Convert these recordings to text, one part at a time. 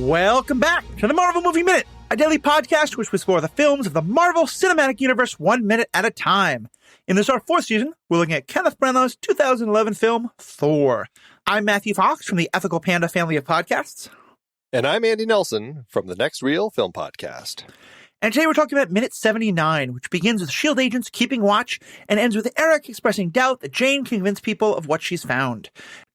Welcome back to the Marvel Movie Minute, a daily podcast which we explore the films of the Marvel Cinematic Universe 1 minute at a time. In this, our fourth season, we're looking at Kenneth Branagh's 2011 film, Thor. I'm Matthew Fox from the Ethical Panda family of podcasts. And I'm Andy Nelson from the Next Reel Film Podcast. And today we're talking about minute 79, which begins with S.H.I.E.L.D. agents keeping watch and ends with Eric expressing doubt that Jane can convince people of what she's found.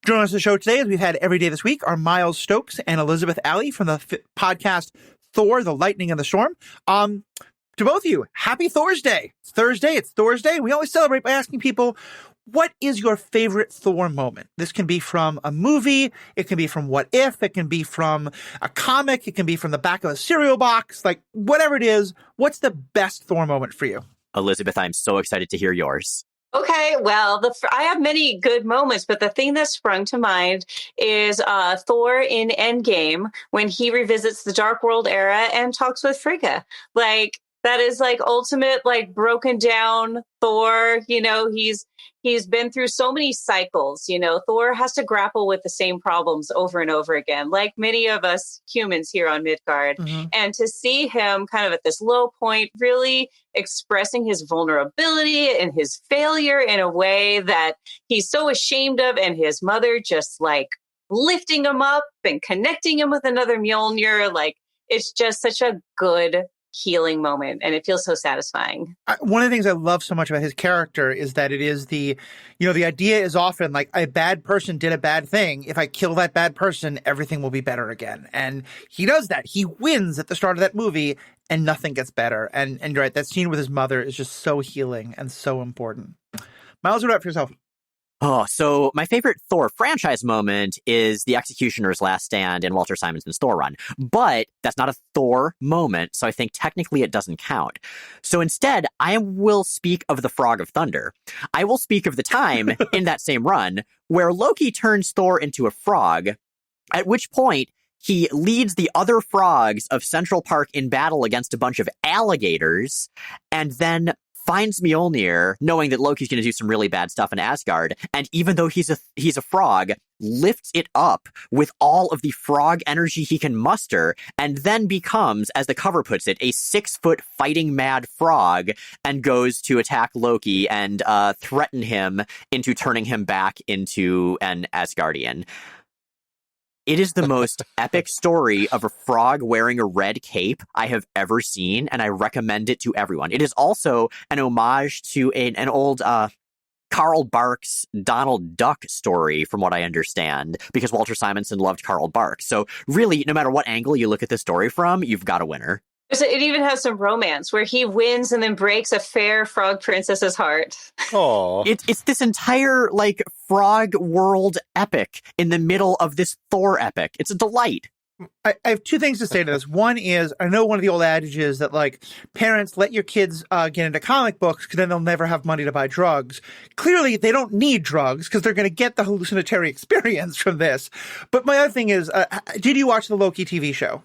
Joining us on the show today, as we've had every day this week, are Miles Stokes and Elisabeth Allie from the podcast Thor, The Lightning and the Storm. To both of you, happy Thor's Day. It's Thursday, it's Thor's Day. We always celebrate by asking people, what is your favorite Thor moment? This can be from a movie. It can be from What If. It can be from a comic. It can be from the back of a cereal box. Like, whatever it is, what's the best Thor moment for you? Elisabeth, I'm so excited to hear yours. Okay, well, I have many good moments, but the thing that sprung to mind is Thor in Endgame when he revisits the Dark World era and talks with Frigga. Like, that is like ultimate, like broken down Thor. You know, he's been through so many cycles. You know, Thor has to grapple with the same problems over and over again, like many of us humans here on Midgard. Mm-hmm. And to see him kind of at this low point, really expressing his vulnerability and his failure in a way that he's so ashamed of, and his mother just like lifting him up and connecting him with another Mjolnir. Like, it's just such a good healing moment, and it feels so satisfying. One of the things I love so much about his character is that it is the idea is often like a bad person did a bad thing. If I kill that bad person, everything will be better again. And he does that. He wins at the start of that movie and nothing gets better. And you're right, that scene with his mother is just so healing and so important. Miles, what about for yourself? Oh, so my favorite Thor franchise moment is the Executioner's last stand in Walter Simonson's Thor run. But that's not a Thor moment, so I think technically it doesn't count. So instead, I will speak of the Frog of Thunder. I will speak of the time in that same run where Loki turns Thor into a frog, at which point he leads the other frogs of Central Park in battle against a bunch of alligators, and then finds Mjolnir, knowing that Loki's going to do some really bad stuff in Asgard, and even though he's a frog, lifts it up with all of the frog energy he can muster, and then becomes, as the cover puts it, a 6-foot fighting mad frog, and goes to attack Loki and threaten him into turning him back into an Asgardian. It is the most epic story of a frog wearing a red cape I have ever seen, and I recommend it to everyone. It is also an homage to an old Carl Barks Donald Duck story, from what I understand, because Walter Simonson loved Carl Barks. So really, no matter what angle you look at this story from, you've got a winner. It even has some romance where he wins and then breaks a fair frog princess's heart. Oh, it's this entire like frog world epic in the middle of this Thor epic. It's a delight. I have two things to say to this. One is, I know one of the old adages that, like, parents, let your kids get into comic books because then they'll never have money to buy drugs. Clearly, they don't need drugs because they're going to get the hallucinatory experience from this. But my other thing is, did you watch the Loki TV show?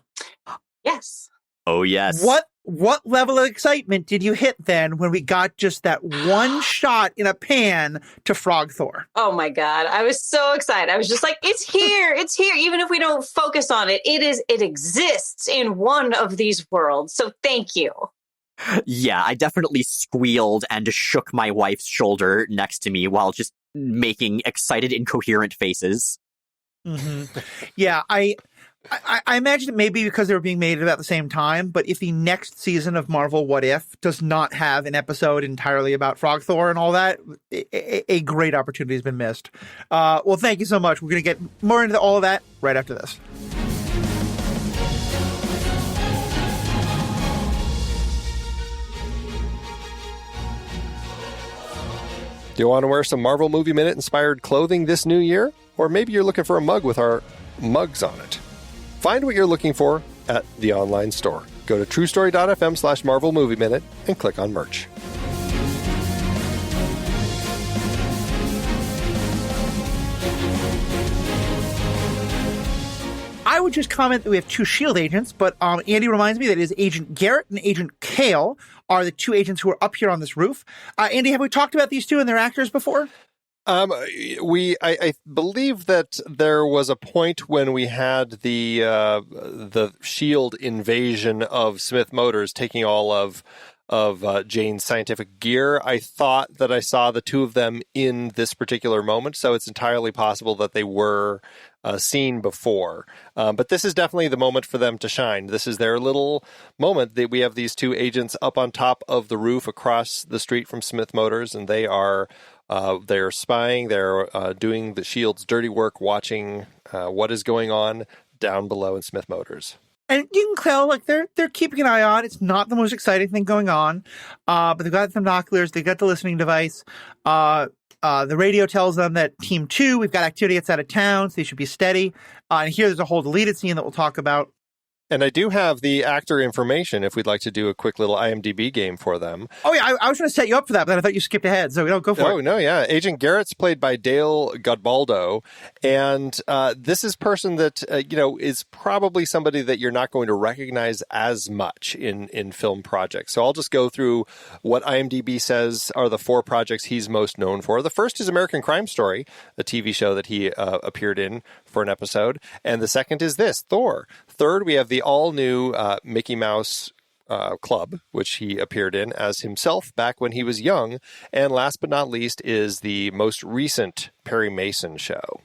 Yes. Oh, yes. What level of excitement did you hit then when we got just that one shot in a pan to Frog Thor? Oh my God. I was so excited. I was just like, it's here. It's here. Even if we don't focus on it, it exists in one of these worlds. So thank you. Yeah, I definitely squealed and shook my wife's shoulder next to me while just making excited, incoherent faces. Mm-hmm. Yeah, I imagine it may be because they were being made at about the same time, but if the next season of Marvel What If does not have an episode entirely about Frog Thor and all that, a great opportunity has been missed. Well, thank you so much. We're going to get more into all of that right after this. Do you want to wear some Marvel Movie Minute inspired clothing this new year? Or maybe you're looking for a mug with our mugs on it. Find what you're looking for at the online store. Go to truestory.fm/Marvel Movie Minute and click on merch. I would just comment that we have two S.H.I.E.L.D. agents, but Andy reminds me that it is Agent Garrett and Agent Cale are the two agents who are up here on this roof. Andy, have we talked about these two and their actors before? I believe that there was a point when we had the Shield invasion of Smith Motors taking all of Jane's scientific gear. I thought that I saw the two of them in this particular moment, so it's entirely possible that they were seen before. But this is definitely the moment for them to shine. This is their little moment. We have these two agents up on top of the roof across the street from Smith Motors, and they're spying. They're doing the Shield's dirty work, watching what is going on down below in Smith Motors. And you can tell, like, they're keeping an eye on. It's not the most exciting thing going on, but they've got the binoculars, they've got the listening device. The radio tells them that Team 2, we've got activity outside of town, so they should be steady. And here there's a whole deleted scene that we'll talk about. And I do have the actor information if we'd like to do a quick little IMDb game for them. Oh, yeah, I was going to set you up for that, but then I thought you skipped ahead, so go for it. Oh, no, yeah. Agent Garrett's played by Dale Godbaldo, and this is a person that, is probably somebody that you're not going to recognize as much in film projects. So I'll just go through what IMDb says are the 4 projects he's most known for. The first is American Crime Story, a TV show that he appeared in for an episode. And the second is this, Thor. Third, we have the all-new Mickey Mouse Club, which he appeared in as himself back when he was young. And last but not least is the most recent Perry Mason show.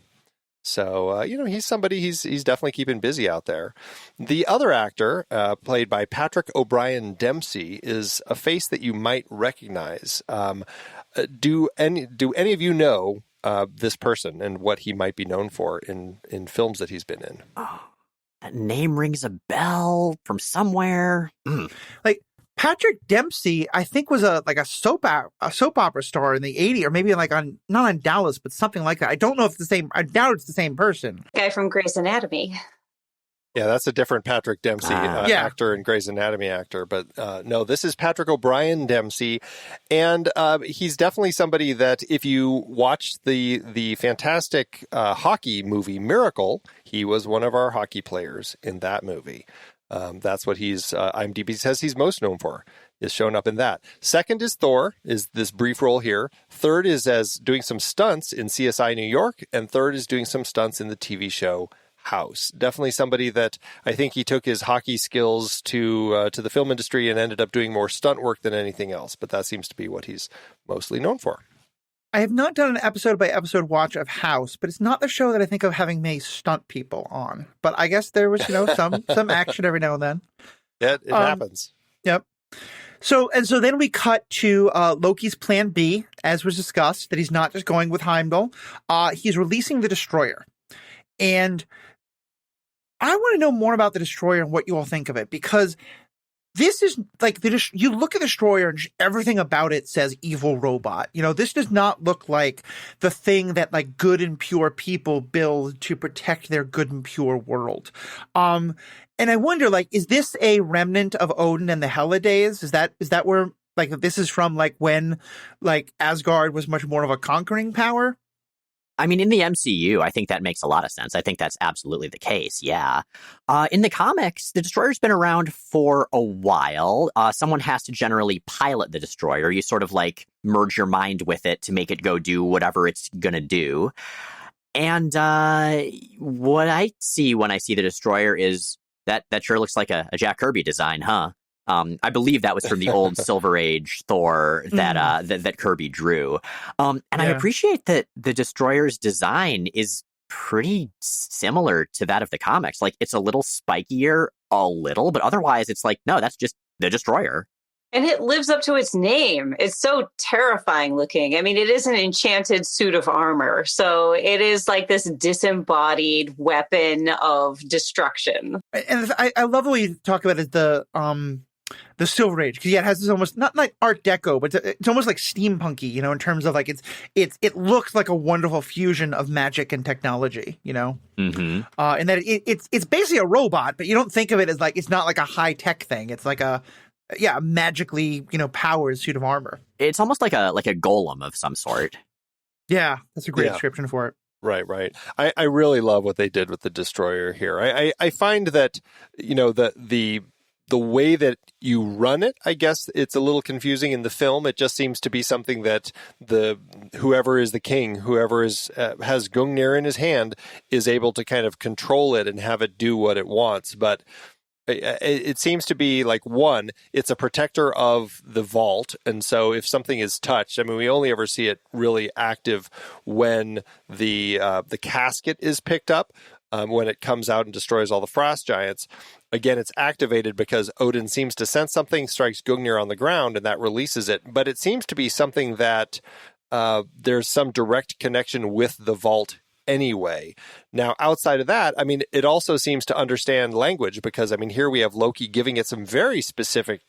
So, he's somebody, he's definitely keeping busy out there. The other actor, played by Patrick O'Brien Dempsey, is a face that you might recognize. Do any of you know this person and what he might be known for in films that he's been in? Oh, that name rings a bell from somewhere. Like, Patrick Dempsey, I think, was a soap opera star in the 80s, or maybe not on Dallas, but something like that. I don't know if it's the same. I doubt it's the same person. Guy from Grey's Anatomy. Yeah, that's a different Patrick Dempsey actor and Grey's Anatomy actor. But no, this is Patrick O'Brien Dempsey. And he's definitely somebody that if you watched the fantastic hockey movie Miracle, he was one of our hockey players in that movie. That's what IMDb says he's most known for, is showing up in that. Second is Thor, is this brief role here. Third is as doing some stunts in CSI New York. And third is doing some stunts in the TV show House. Definitely somebody that I think he took his hockey skills to the film industry and ended up doing more stunt work than anything else. But that seems to be what he's mostly known for. I have not done an episode-by-episode watch of House, but it's not the show that I think of having many stunt people on. But I guess there was, some action every now and then. Yeah, it happens. Yep. So then we cut to Loki's plan B, as was discussed, that he's not just going with Heimdall. He's releasing the Destroyer. And I want to know more about the Destroyer and what you all think of it, because this is like you look at the Destroyer and everything about it says evil robot. This does not look like the thing that like good and pure people build to protect their good and pure world. And I wonder, like, is this a remnant of Odin and the Hela days? Is that where like this is from, like when like Asgard was much more of a conquering power? I mean, in the MCU, I think that makes a lot of sense. I think that's absolutely the case, yeah. In the comics, the Destroyer's been around for a while. Someone has to generally pilot the Destroyer. You sort of like merge your mind with it to make it go do whatever it's gonna do. And what I see when I see the Destroyer is that sure looks like a Jack Kirby design, huh? I believe that was from the old Silver Age Thor that Kirby drew. And I appreciate that the Destroyer's design is pretty similar to that of the comics. Like, it's a little spikier, but otherwise it's like, no, that's just the Destroyer. And it lives up to its name. It's so terrifying looking. I mean, it is an enchanted suit of armor. So it is like this disembodied weapon of destruction. And I love the way you talk about it, the Silver Age, because it has this almost not like Art Deco, but it's almost like steampunky, in terms of like it looks like a wonderful fusion of magic and technology, Mm-hmm. And that it's basically a robot, but you don't think of it as like it's not like a high tech thing. It's like a magically powered suit of armor. It's almost like a golem of some sort. Yeah, that's a great description for it. Right. I really love what they did with the Destroyer here. I find that the the way that you run it, I guess it's a little confusing in the film. It just seems to be something that whoever is the king, whoever has Gungnir in his hand, is able to kind of control it and have it do what it wants. But it seems to be like, one, it's a protector of the vault. And so if something is touched, I mean, we only ever see it really active when the casket is picked up, when it comes out and destroys all the frost giants. Again, it's activated because Odin seems to sense something, strikes Gungnir on the ground, and that releases it. But it seems to be something that there's some direct connection with the vault anyway. Now, outside of that, I mean, it also seems to understand language because, I mean, here we have Loki giving it some very specific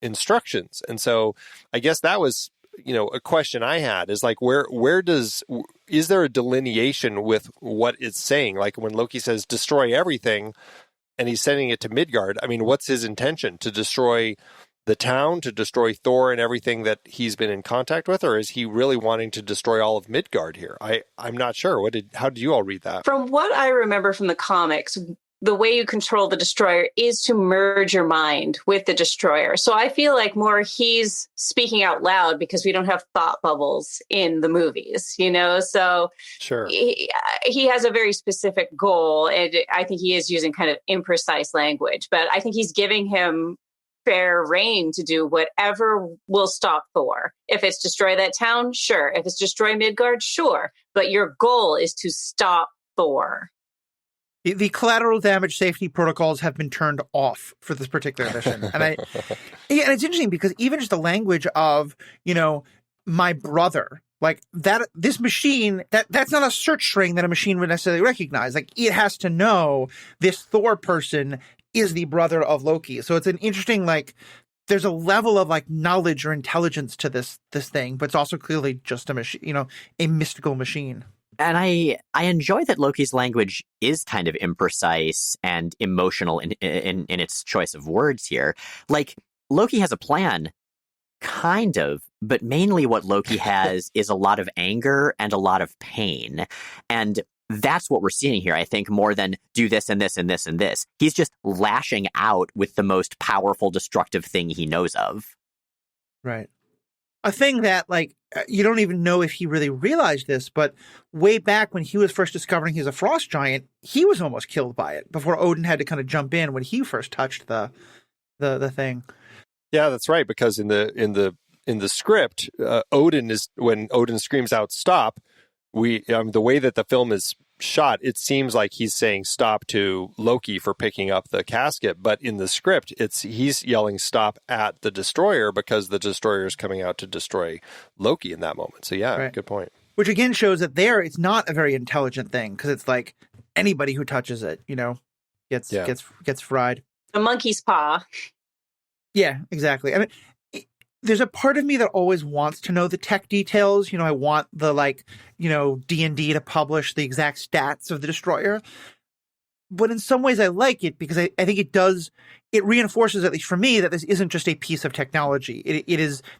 instructions. And so I guess that was, a question I had is like, is there a delineation with what it's saying? Like when Loki says destroy everything and he's sending it to Midgard, I mean, what's his intention? To destroy the town, to destroy Thor and everything that he's been in contact with, or is he really wanting to destroy all of Midgard here? I'm not sure. How did you all read that? From what I remember from the comics, the way you control the destroyer is to merge your mind with the destroyer. So I feel like more he's speaking out loud because we don't have thought bubbles in the movies, So sure, he has a very specific goal, and I think he is using kind of imprecise language, but I think he's giving him fair reign to do whatever will stop Thor. If it's destroy that town, sure. If it's destroy Midgard, sure. But your goal is to stop Thor. The collateral damage safety protocols have been turned off for this particular mission. And it's interesting because even just the language of, my brother, like that, this machine, that's not a search string that a machine would necessarily recognize. Like it has to know this Thor person is the brother of Loki. So it's an interesting, like, there's a level of like knowledge or intelligence to this thing, but it's also clearly just a machine, a mystical machine. And I enjoy that Loki's language is kind of imprecise and emotional in its choice of words here. Like, Loki has a plan, kind of, but mainly what Loki has is a lot of anger and a lot of pain. And that's what we're seeing here, I think, more than do this and this and this and this. He's just lashing out with the most powerful, destructive thing he knows of. Right. A thing that, like, you don't even know if he really realized this, but way back when he was first discovering he's a frost giant, he was almost killed by it before Odin had to kind of jump in when he first touched the thing. Yeah, that's right. Because in the script, Odin is, when Odin screams out "stop," the way that the film is shot, it seems like he's saying stop to Loki for picking up the casket, but in the script he's yelling stop at the destroyer because the destroyer is coming out to destroy Loki in that moment. So yeah, right. Good point. Which again shows that it's not a very intelligent thing, because it's like anybody who touches it, gets fried. A monkey's paw. Yeah, exactly. I mean, there's a part of me that always wants to know the tech details. I want the D&D to publish the exact stats of the destroyer. But in some ways I like it because I think it reinforces, at least for me, that this isn't just a piece of technology.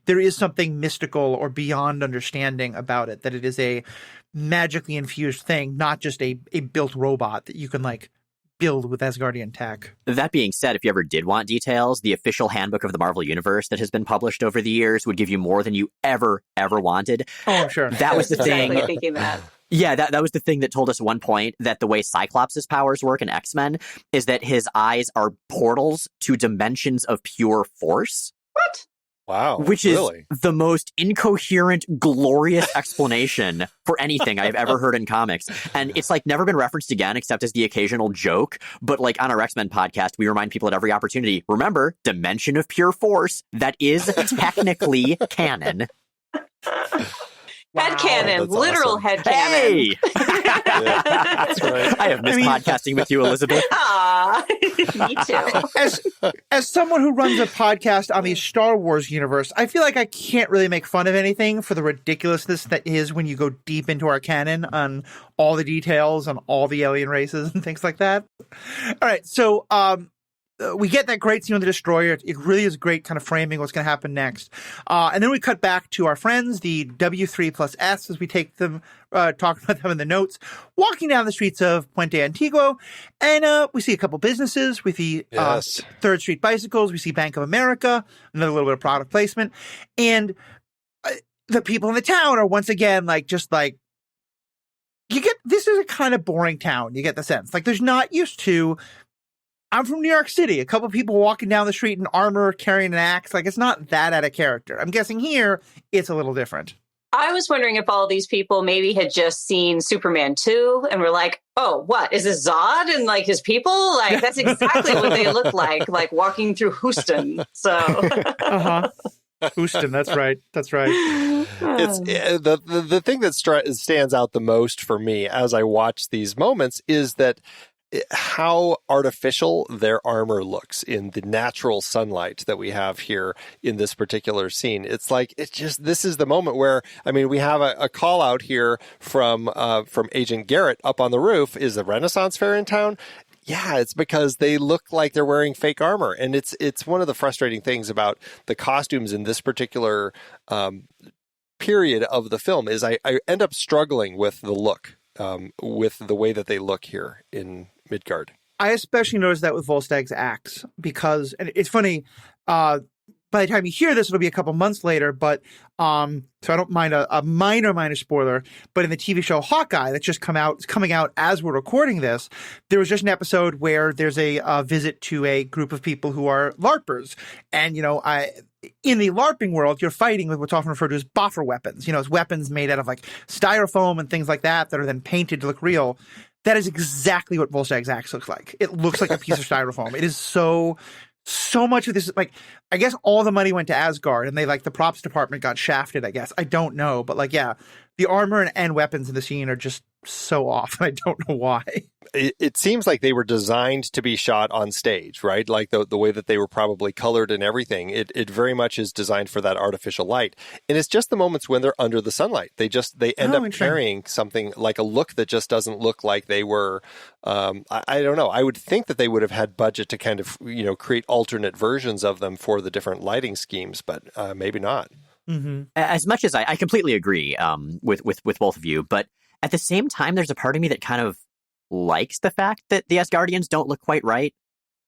There is something mystical or beyond understanding about it, that it is a magically infused thing, not just a built robot that you can build with Asgardian tech. That being said, if you ever did want details, the official handbook of the Marvel Universe that has been published over the years would give you more than you ever wanted. Oh, sure. That was the thing. Exactly thinking that. Yeah, that was the thing that told us at one point that the way Cyclops' powers work in X-Men is that his eyes are portals to dimensions of pure force. What? Wow. Which is the most incoherent, glorious explanation for anything I've ever heard in comics. And it's never been referenced again except as the occasional joke. But on our X-Men podcast, we remind people at every opportunity, remember, dimension of pure force, that is technically canon. Wow. Headcanon, literal awesome. Headcanon. Hey! Yeah, that's right. I have missed podcasting with you, Elisabeth. Aw, me too. As someone who runs a podcast on the Star Wars universe, I feel like I can't really make fun of anything for the ridiculousness that is when you go deep into our canon on all the details on all the alien races and things like that. All right, so we get that great scene with the Destroyer. It really is great kind of framing what's going to happen next. And then we cut back to our friends, the W3 plus S, as we take them, talk about them in the notes, walking down the streets of Puente Antiguo. And we see a couple businesses. We see Third Street Bicycles. We see Bank of America, another little bit of product placement. And the people in the town are once again this is a kind of boring town. You get the sense. Like, there's not used to, I'm from New York City. A couple of people walking down the street in armor, carrying an axe. Like, it's not that out of character. I'm guessing here it's a little different. I was wondering if all these people maybe had just seen Superman 2 and were like, oh, what? Is this Zod and like his people? Like, that's exactly what they look like walking through Houston. So. Houston, that's right. It's the thing that stands out the most for me as I watch these moments is that how artificial their armor looks in the natural sunlight that we have here in this particular scene. It's like, this is the moment where, I mean, we have a call out here from Agent Garrett up on the roof. Is the Renaissance Fair in town? Yeah, it's because they look like they're wearing fake armor. And it's one of the frustrating things about the costumes in this particular period of the film is I end up struggling with the look, with the way that they look here in Midgard. I especially noticed that with Volstag's axe because, and it's funny, by the time you hear this, it'll be a couple months later, but so I don't mind a minor spoiler, but in the TV show Hawkeye that's just coming out as we're recording this, there was just an episode where there's a visit to a group of people who are LARPers. And, in the LARPing world, you're fighting with what's often referred to as boffer weapons. It's weapons made out of like styrofoam and things like that are then painted to look real. That is exactly what Volstag's axe looks like. It looks like a piece of styrofoam. It is so much of this, like, I guess all the money went to Asgard and the props department got shafted, I guess. I don't know. But the armor and weapons in the scene are just so off. And I don't know why. It seems like they were designed to be shot on stage, right? Like the way that they were probably colored and everything. It very much is designed for that artificial light. And it's just the moments when they're under the sunlight. They end up carrying something like a look that just doesn't look like they were. I don't know. I would think that they would have had budget to kind of, create alternate versions of them for the different lighting schemes, but maybe not. Mm-hmm. As much as I completely agree with both of you, but at the same time, there's a part of me that kind of likes the fact that the Asgardians don't look quite right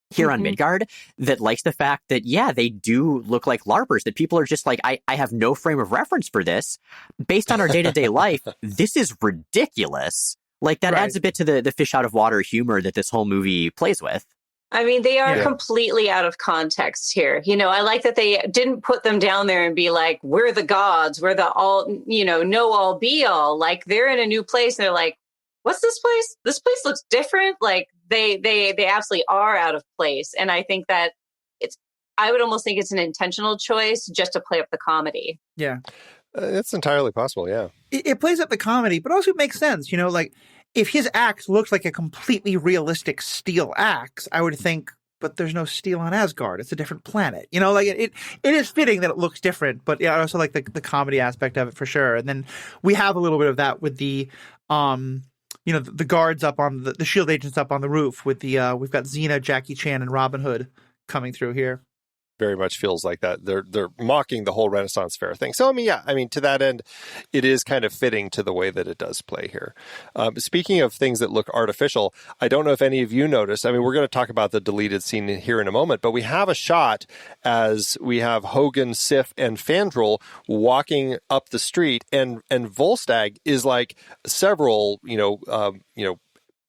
here on Midgard, that likes the fact that, yeah, they do look like LARPers, that people are just like, I have no frame of reference for this. Based on our day-to-day life, this is ridiculous. Like, that adds a bit to the fish out of water humor that this whole movie plays with. I mean, they are completely out of context here. I like that they didn't put them down there and be like, we're the gods, we're the all, know all be all. Like, they're in a new place and they're like, what's this place? This place looks different. Like, they absolutely are out of place. And I think that I would almost think it's an intentional choice just to play up the comedy. Yeah. It's entirely possible, yeah. It plays up the comedy, but also it makes sense. If his axe looks like a completely realistic steel axe, I would think, but there's no steel on Asgard. It's a different planet. It is fitting that it looks different, but I also like the comedy aspect of it for sure. And then we have a little bit of that with the the guards up on the shield agents up on the roof with the we've got Xena, Jackie Chan, and Robin Hood coming through here. Very much feels like that. They're mocking the whole Renaissance Fair thing. So, to that end, it is kind of fitting to the way that it does play here. Speaking of things that look artificial, I don't know if any of you noticed. We're going to talk about the deleted scene here in a moment, but we have a shot as we have Hogan, Sif, and Fandral walking up the street, and Volstagg is like several,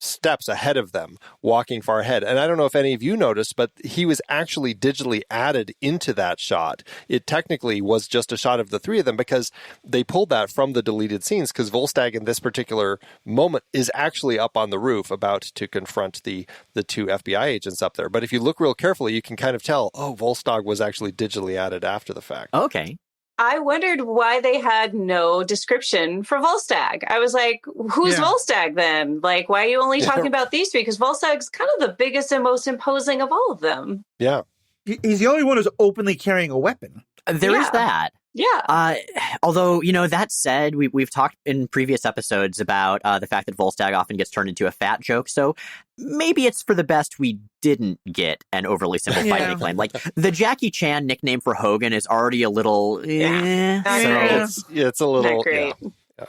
steps ahead of them, walking far ahead. And I don't know if any of you noticed, but he was actually digitally added into that shot. It technically was just a shot of the three of them because they pulled that from the deleted scenes, because Volstagg in this particular moment is actually up on the roof about to confront the two FBI agents up there. But if you look real carefully, you can kind of tell, Volstagg was actually digitally added after the fact. Okay. I wondered why they had no description for Volstagg. I was like, who's Volstagg then? Like, why are you only talking about these three? Because Volstagg's kind of the biggest and most imposing of all of them. Yeah. He's the only one who's openly carrying a weapon. There is that. Yeah. Although, that said, we've talked in previous episodes about the fact that Volstagg often gets turned into a fat joke. So maybe it's for the best we didn't get an overly simple fighting nickname. Like the Jackie Chan nickname for Hogan is already a little, it's a little, not great. Yeah.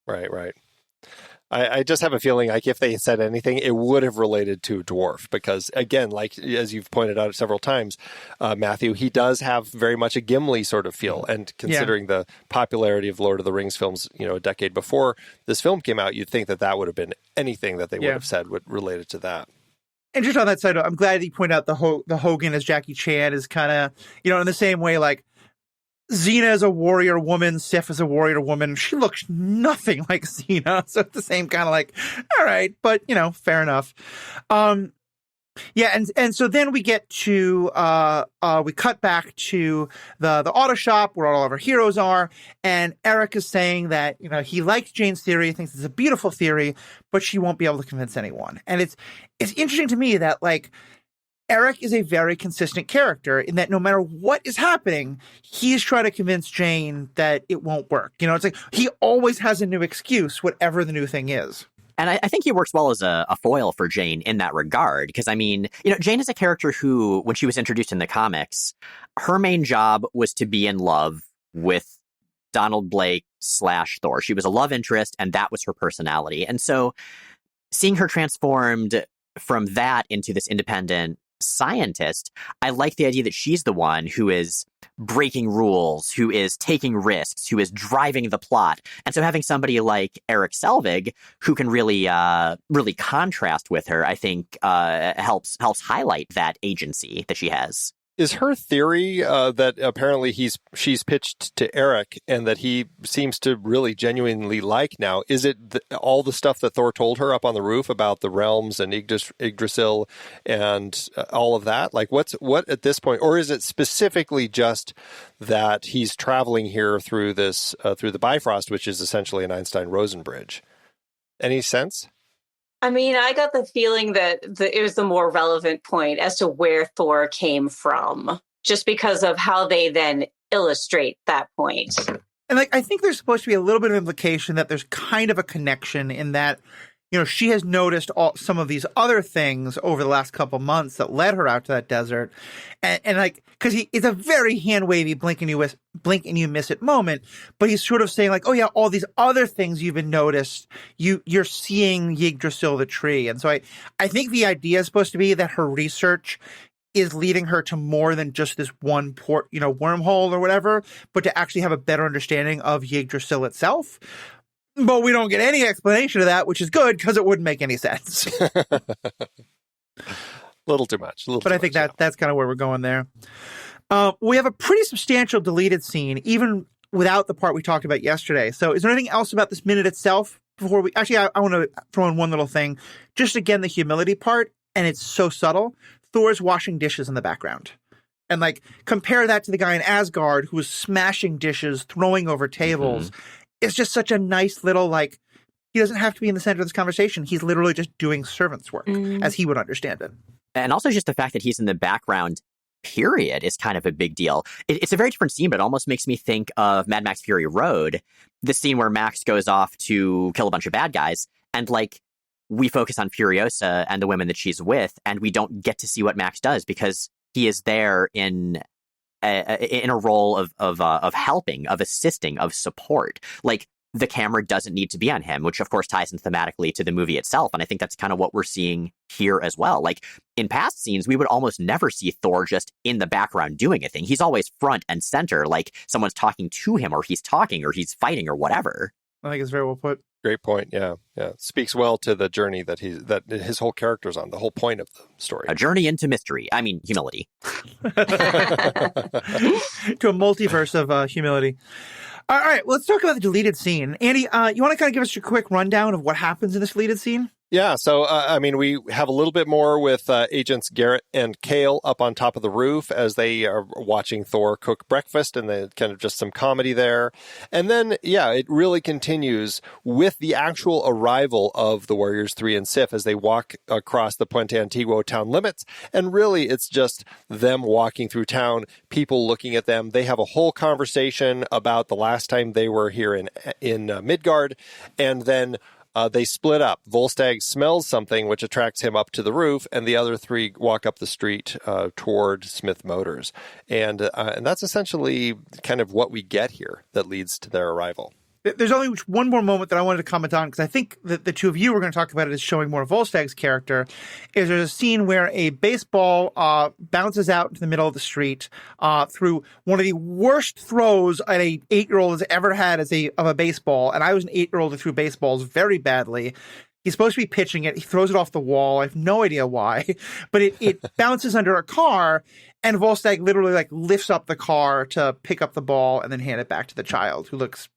Right. I just have a feeling like if they said anything, it would have related to Dwarf because, again, like as you've pointed out several times, Matthew, he does have very much a Gimli sort of feel. And considering the popularity of Lord of the Rings films, a decade before this film came out, you'd think that would have been anything that they would have said related to that. And just on that side, I'm glad you pointed out the Hogan as Jackie Chan is kind of, in the same way, like, Xena is a warrior woman. Sif is a warrior woman. She looks nothing like Xena. So it's the same kind of like, all right, but, fair enough. And so then we get to, we cut back to the auto shop where all of our heroes are. And Eric is saying that, he likes Jane's theory, thinks it's a beautiful theory, but she won't be able to convince anyone. And it's interesting to me that, like, Eric is a very consistent character in that no matter what is happening, he's trying to convince Jane that it won't work. It's like he always has a new excuse, whatever the new thing is. And I think he works well as a foil for Jane in that regard. Because, Jane is a character who, when she was introduced in the comics, her main job was to be in love with Donald Blake / Thor. She was a love interest, and that was her personality. And so seeing her transformed from that into this independent scientist, I like the idea that she's the one who is breaking rules, who is taking risks, who is driving the plot. And so having somebody like Erik Selvig who can really contrast with her, I think helps highlight that agency that she has. Is her theory that apparently she's pitched to Eric and that he seems to really genuinely like now, is it all the stuff that Thor told her up on the roof about the realms and Yggdrasil and all of that? Like what at this point, or is it specifically just that he's traveling here through this through the Bifrost, which is essentially an Einstein-Rosen bridge? Any sense? I got the feeling that it was the more relevant point as to where Thor came from, just because of how they then illustrate that point. And I think there's supposed to be a little bit of implication that there's kind of a connection in that, she has noticed some of these other things over the last couple months that led her out to that desert. And because it's a very hand-wavy blink and you miss it moment, but he's sort of saying like, oh yeah, all these other things you've been noticed, you're seeing Yggdrasil the tree. And so I think the idea is supposed to be that her research is leading her to more than just this one wormhole or whatever, but to actually have a better understanding of Yggdrasil itself. But we don't get any explanation of that, which is good because it wouldn't make any sense. Little too much. But I think that's kind of where we're going there. We have a pretty substantial deleted scene, even without the part we talked about yesterday. So is there anything else about this minute itself before we... Actually, I want to throw in one little thing. Just again, the humility part, and it's so subtle. Thor's washing dishes in the background. And compare that to the guy in Asgard who was smashing dishes, throwing over tables. Mm-hmm. It's just such a nice little, he doesn't have to be in the center of this conversation. He's literally just doing servant's work, as he would understand it. And also just the fact that he's in the background, period, is kind of a big deal. It's a very different scene, but it almost makes me think of Mad Max Fury Road, the scene where Max goes off to kill a bunch of bad guys, and, we focus on Furiosa and the women that she's with, and we don't get to see what Max does because he is there in a role of helping, of assisting, of support. The camera doesn't need to be on him, which of course ties in thematically to the movie itself. And I think that's kind of what we're seeing here as well. In past scenes, we would almost never see Thor just in the background doing a thing. He's always front and center, someone's talking to him or he's talking or he's fighting or whatever. I think it's very well put. Great point. Yeah. Speaks well to the journey that his whole character's on, the whole point of the story. A journey into mystery. I mean, humility. To a multiverse of humility. All right, let's talk about the deleted scene. Andy, you want to kind of give us a quick rundown of what happens in this deleted scene? Yeah, so, we have a little bit more with Agents Garrett and Cale up on top of the roof as they are watching Thor cook breakfast, and then kind of just some comedy there. And then, it really continues with the actual arrival of the Warriors 3 and Sif as they walk across the Puente Antiguo town limits. And really, it's just them walking through town, people looking at them. They have a whole conversation about the last time they were here in Midgard, and then they split up. Volstagg smells something, which attracts him up to the roof, and the other three walk up the street toward Smith Motors. And that's essentially kind of what we get here that leads to their arrival. There's only one more moment that I wanted to comment on, because I think that the two of you were going to talk about it as showing more of Volstagg's character. Is there's a scene where a baseball bounces out into the middle of the street through one of the worst throws an 8-year-old has ever had of a baseball. And I was an 8-year-old who threw baseballs very badly. He's supposed to be pitching it. He throws it off the wall. I have no idea why, but it bounces under a car, and Volstagg literally lifts up the car to pick up the ball and then hand it back to the child, who looks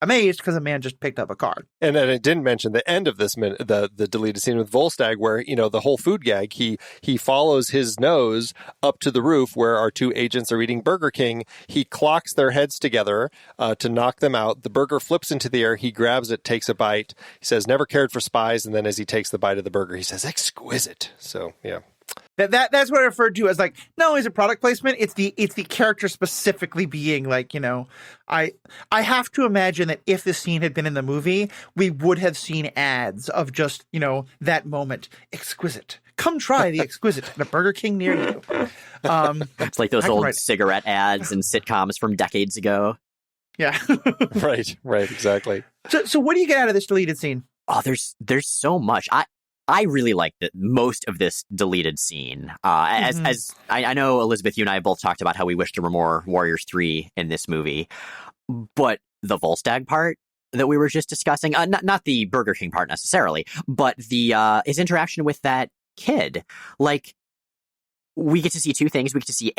amazed because a man just picked up a car. And then it didn't mention the end of this minute, the deleted scene with Volstagg, where, the whole food gag, he follows his nose up to the roof where our two agents are eating Burger King. He clocks their heads together to knock them out. The burger flips into the air. He grabs it, takes a bite. He says, "Never cared for spies." And then as he takes the bite of the burger, he says, "Exquisite." So, yeah. That's what I referred to as no, is it product placement? It's the character specifically being I have to imagine that if this scene had been in the movie, we would have seen ads of just, that moment. Exquisite. Come try the exquisite at a Burger King near you. It's like those old cigarette ads and sitcoms from decades ago. Yeah. Right, exactly. So what do you get out of this deleted scene? Oh, there's so much. I really like most of this deleted scene. As I know, Elisabeth, you and I both talked about how we wish there were more Warriors 3 in this movie, but the Volstagg part that we were just discussing, not the Burger King part necessarily, but his interaction with that kid. We get to see two things. We get to see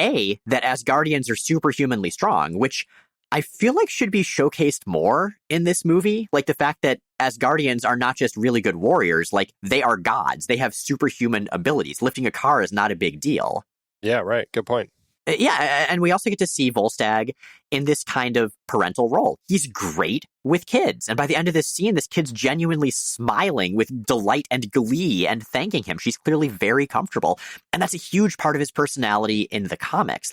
that Asgardians are superhumanly strong, which I feel like should be showcased more in this movie. The fact that Asgardians are not just really good warriors, they are gods. They have superhuman abilities. Lifting a car is not a big deal. Yeah, right. Good point. Yeah, and we also get to see Volstagg in this kind of parental role. He's great with kids. And by the end of this scene, this kid's genuinely smiling with delight and glee and thanking him. She's clearly very comfortable. And that's a huge part of his personality in the comics.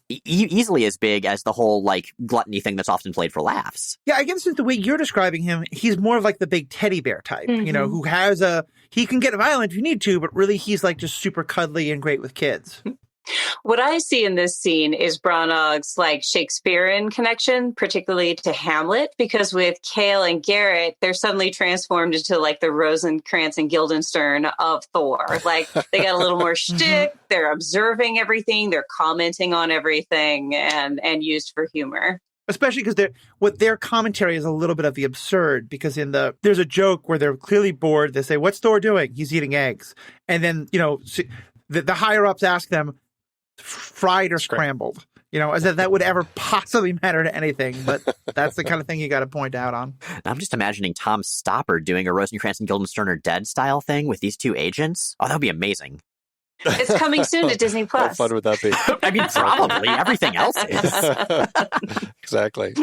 Easily as big as the whole, gluttony thing that's often played for laughs. Yeah, I guess the way you're describing him, he's more of the big teddy bear type, who has he can get violent if you need to, but really he's just super cuddly and great with kids. What I see in this scene is Branagh's Shakespearean connection, particularly to Hamlet, because with Cale and Garrett, they're suddenly transformed into the Rosencrantz and Guildenstern of Thor. They got a little more shtick. They're observing everything. They're commenting on everything and used for humor. Especially because their commentary is a little bit of the absurd, because there's a joke where they're clearly bored. They say, "What's Thor doing?" "He's eating eggs." And then, the higher ups ask them, fried or scrambled, as if that would ever possibly matter to anything. But that's the kind of thing you got to point out on. I'm just imagining Tom Stoppard doing a Rosencrantz and Guildenstern are dead style thing with these two agents. Oh, that would be amazing. It's coming soon to Disney Plus. How fun would that be? I mean, probably. Everything else is. Exactly.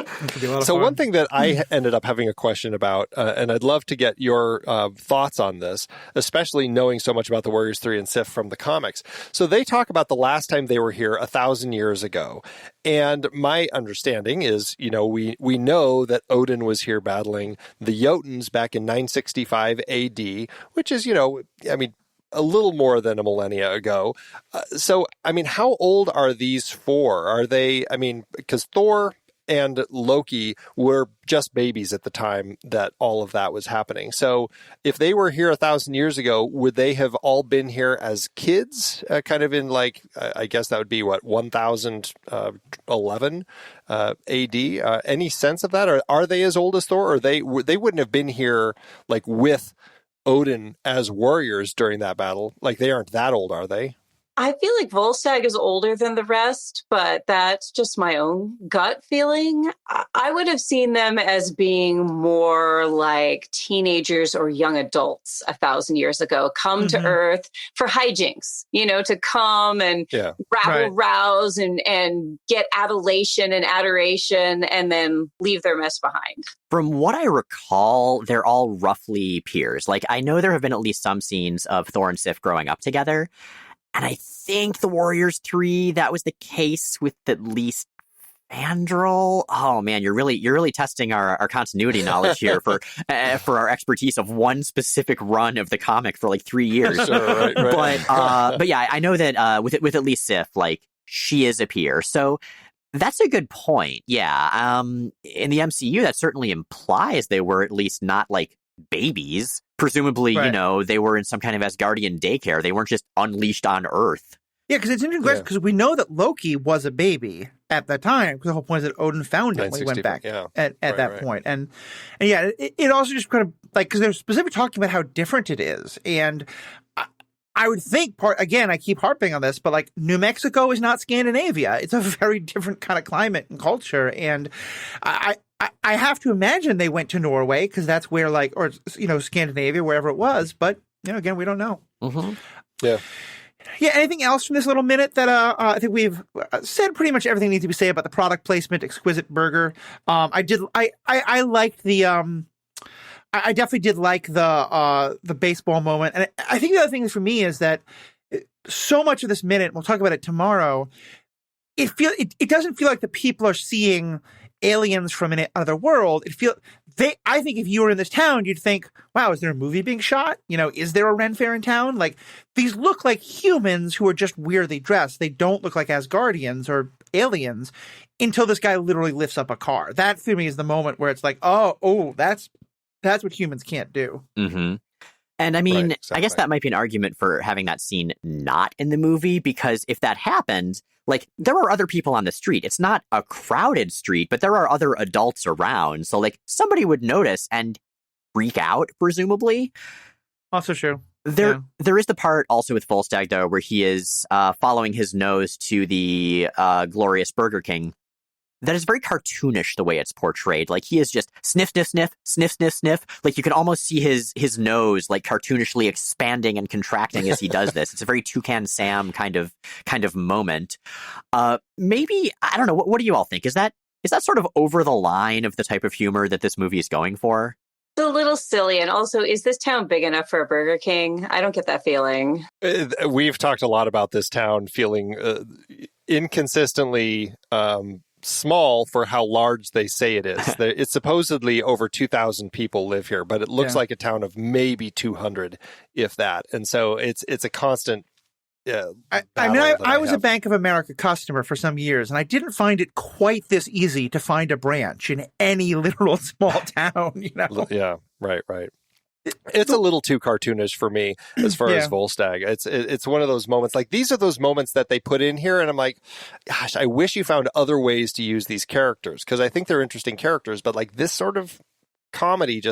So one thing that I ended up having a question about, and I'd love to get your thoughts on this, especially knowing so much about the Warriors 3 and Sif from the comics. So they talk about the last time they were here 1,000 years ago. And my understanding is, we know that Odin was here battling the Jotuns back in 965 AD, which is, a little more than a millennia ago. So, how old are these four? Are they, because Thor and Loki were just babies at the time that all of that was happening. So if they were here 1,000 years ago, would they have all been here as kids? Kind of in I guess that would be 1011 AD? Any sense of that? Or are they as old as Thor? Or they wouldn't have been here with Odin as warriors during that battle? They aren't that old, are they? I feel like Volstagg is older than the rest, but that's just my own gut feeling. I would have seen them as being more like teenagers or young adults 1,000 years ago, come to Earth for hijinks, to come and rabble-rouse and get adulation and adoration and then leave their mess behind. From what I recall, they're all roughly peers. Like, I know there have been at least some scenes of Thor and Sif growing up together. And I think the Warriors 3, that was the case with at least Fandral. Oh man, you're really testing our continuity knowledge here for our expertise of one specific run of the comic for like 3 years. Sure, right. But yeah, I know that with at least Sif, like, she is a peer. So that's a good point. Yeah. In the MCU, that certainly implies they were at least not like babies. Presumably, they were in some kind of Asgardian daycare. They weren't just unleashed on Earth. Yeah, because it's interesting because we know that Loki was a baby at that time. Because the whole point is that Odin found him when he went back at that point. And yeah, it also just kind of like, because they're specifically talking about how different it is. And I would think I keep harping on this, but like New Mexico is not Scandinavia. It's a very different kind of climate and culture. And I have to imagine they went to Norway because that's where or Scandinavia, wherever it was. But, again, we don't know. Mm-hmm. Yeah. Yeah. Anything else from this little minute that I think we've said pretty much everything needs to be said about the product placement, exquisite burger. I liked the, I definitely did like the baseball moment. And I think the other thing for me is that so much of this minute, we'll talk about it tomorrow, it doesn't feel like the people are seeing aliens from another world. I think if you were in this town, you'd think, wow, is there a movie being shot? Is there a Ren Fair in town? Like, these look like humans who are just weirdly dressed. They don't look like Asgardians or aliens until this guy literally lifts up a car. That, for me, is the moment where it's like, oh, that's what humans can't do. Mm-hmm. And I mean, exactly. I guess that might be an argument for having that scene not in the movie, because if that happened, like, there are other people on the street. It's not a crowded street, but there are other adults around. So, like, somebody would notice and freak out, presumably. Also true. There is the part also with Volstagg, though, where he is following his nose to the glorious Burger King. That is very cartoonish, the way it's portrayed. Like, he is just sniff, sniff, sniff, sniff, sniff, sniff. Like, you can almost see his nose, like, cartoonishly expanding and contracting as he does this. It's a very Toucan Sam kind of moment. Maybe, I don't know, what do you all think? Is that sort of over the line of the type of humor that this movie is going for? It's a little silly. And also, is this town big enough for a Burger King? I don't get that feeling. We've talked a lot about this town feeling inconsistently small for how large they say it is. It's supposedly over 2,000 people live here, but it looks like a town of maybe 200, if that. And so it's a constant. I was a Bank of America customer for some years, and I didn't find it quite this easy to find a branch in any literal small town. Yeah, right. It's a little too cartoonish for me as far as Volstagg. It's one of those moments, like, these are those moments that they put in here, and I'm like, gosh, I wish you found other ways to use these characters, because I think they're interesting characters, but like this sort of comedy,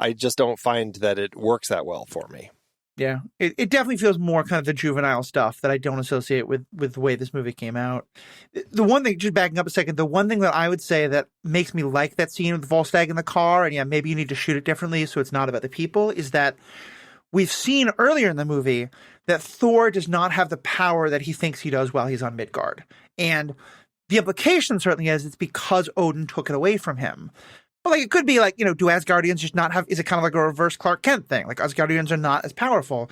I just don't find that it works that well for me. Yeah, it definitely feels more kind of the juvenile stuff that I don't associate with the way this movie came out. The one thing, just backing up a second, the one thing that I would say that makes me like that scene with Volstagg in the car, and maybe you need to shoot it differently so it's not about the people, is that we've seen earlier in the movie that Thor does not have the power that he thinks he does while he's on Midgard. And the implication certainly is it's because Odin took it away from him. But like, it could be like, do Asgardians just not have, is it kind of like a reverse Clark Kent thing? Like, Asgardians are not as powerful.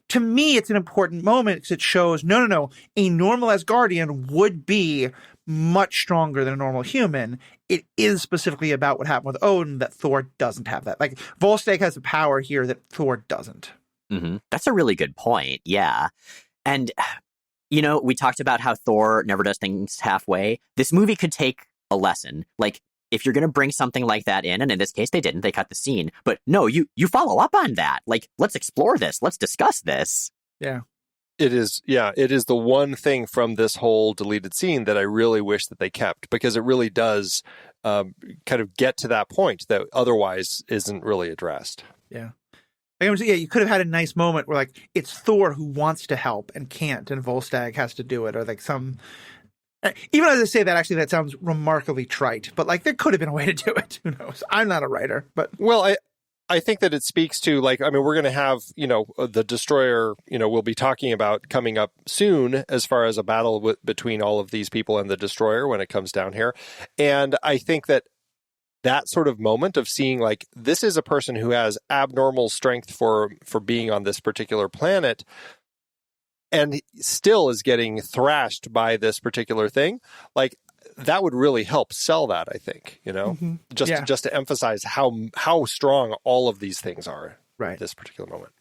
To me, it's an important moment because it shows, no, a normal Asgardian would be much stronger than a normal human. It is specifically about what happened with Odin that Thor doesn't have that. Like, Volstagg has a power here that Thor doesn't. Mm-hmm. That's a really good point. Yeah. And, we talked about how Thor never does things halfway. This movie could take a lesson. Like, if you're going to bring something like that in, and in this case they didn't, they cut the scene. But no, you follow up on that. Like, let's explore this. Let's discuss this. Yeah. It is the one thing from this whole deleted scene that I really wish that they kept, because it really does kind of get to that point that otherwise isn't really addressed. Yeah. You could have had a nice moment where, like, it's Thor who wants to help and can't, and Volstagg has to do it, or like some. Even as I say that, actually, that sounds remarkably trite. But like, there could have been a way to do it. Who knows? I'm not a writer, but I think that it speaks to, like, I mean, we're going to have, the Destroyer, we'll be talking about coming up soon as far as a battle between all of these people and the Destroyer when it comes down here. And I think that sort of moment of seeing, like, this is a person who has abnormal strength for being on this particular planet and still is getting thrashed by this particular thing. Like, that would really help sell that, I think, just to emphasize how strong all of these things are at this particular moment.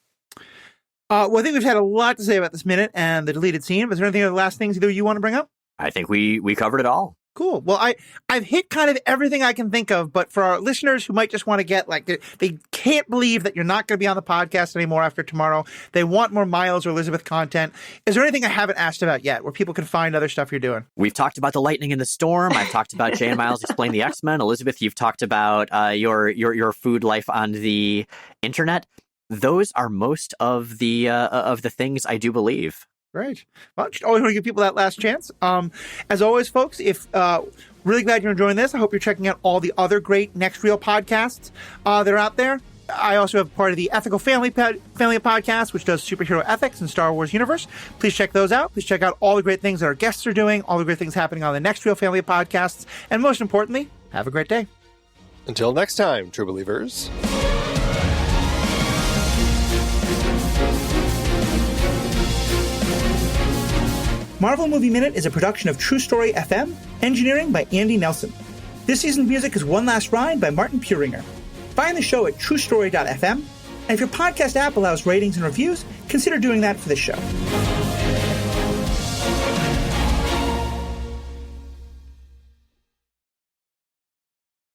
Well, I think we've had a lot to say about this minute and the deleted scene. But is there anything of the last things either you want to bring up? I think we covered it all. Cool. Well, I've hit kind of everything I can think of, but for our listeners who might just want to get, like, they can't believe that you're not going to be on the podcast anymore after tomorrow. They want more Miles or Elisabeth content. Is there anything I haven't asked about yet where people can find other stuff you're doing? We've talked about the lightning in the storm. I've talked about Jay and Miles Explain the X-Men. Elisabeth, you've talked about your food life on the internet. Those are most of the things I do believe. Right. Well, just always want to give people that last chance. As always, folks, if really glad you're enjoying this. I hope you're checking out all the other great Next Reel podcasts that are out there. I also have part of the Ethical Family podcast, which does superhero ethics in Star Wars universe. Please check those out. Please check out all the great things that our guests are doing, all the great things happening on the Next Reel family of podcasts. And most importantly, have a great day. Until next time, true believers. Marvel Movie Minute is a production of True Story FM, engineering by Andy Nelson. This season's music is One Last Ride by Martin Puringer. Find the show at truestory.fm, and if your podcast app allows ratings and reviews, consider doing that for the show.